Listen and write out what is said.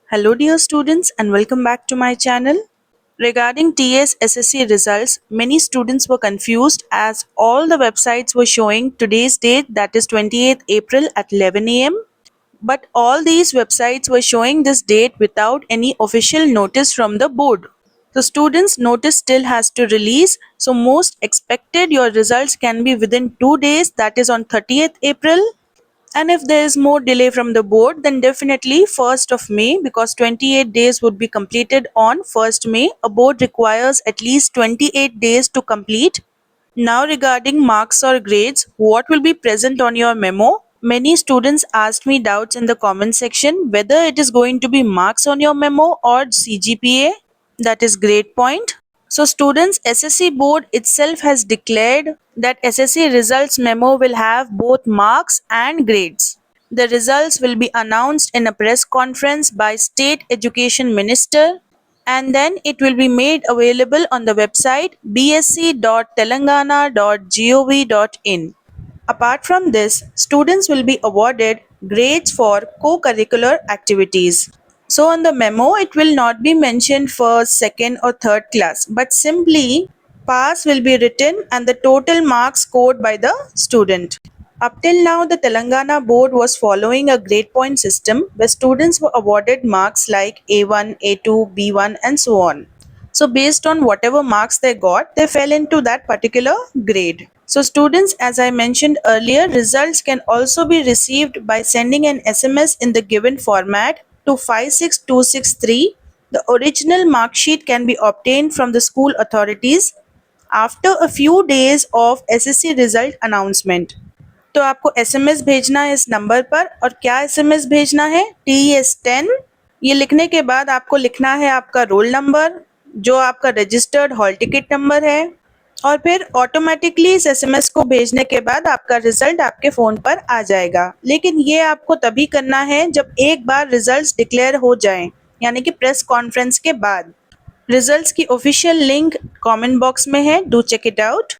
Hello dear students and welcome back to my channel. Regarding TS SSC results, many students were confused as all the websites were showing today's date, that is 28th April at 11 am. But all these websites were showing this date without any official notice from the board. The students' notice still has to release, so most expected your results can be within 2 days, that is on 30th April. And if there is more delay from the board, then definitely 1st of May, because 28 days would be completed on 1st May. A board requires at least 28 days to complete. Now regarding marks or grades, what will be present on your memo? Many students asked me doubts in the comment section whether it is going to be marks on your memo or CGPA, that is grade point. So students, SSC board itself has declared that SSC results memo will have both marks and grades. The results will be announced in a press conference by State Education Minister, and then it will be made available on the website bsc.telangana.gov.in. Apart from this, students will be awarded grades for co-curricular activities. So on the memo, it will not be mentioned first, second or third class, but simply pass will be written and the total marks scored by the student. Up till now, the Telangana board was following a grade point system where students were awarded marks like A1, A2, B1 and so on. So based on whatever marks they got, they fell into that particular grade. So students, as I mentioned earlier, results can also be received by sending an SMS in the given format to 56263. The original mark sheet can be obtained from the school authorities after a few days of SSC result announcement. तो आपको SMS भेजना है इस number पर, और क्या SMS भेजना है? TS10। ये लिखने के बाद आपको लिखना है आपका रोल नंबर, जो आपका रजिस्टर्ड हॉल टिकट नंबर है, और फिर ऑटोमेटिकली इस SMS को भेजने के बाद आपका रिजल्ट आपके फ़ोन पर आ जाएगा। लेकिन ये आपको तभी करना है जब एक बार रिजल्ट्स डिक्लेयर हो जाएं, यानी कि प्रेस कॉन्फ्रेंस के बाद। रिजल्ट्स की ऑफिशियल लिंक कमेंट बॉक्स में है, डू चेक इट आउट।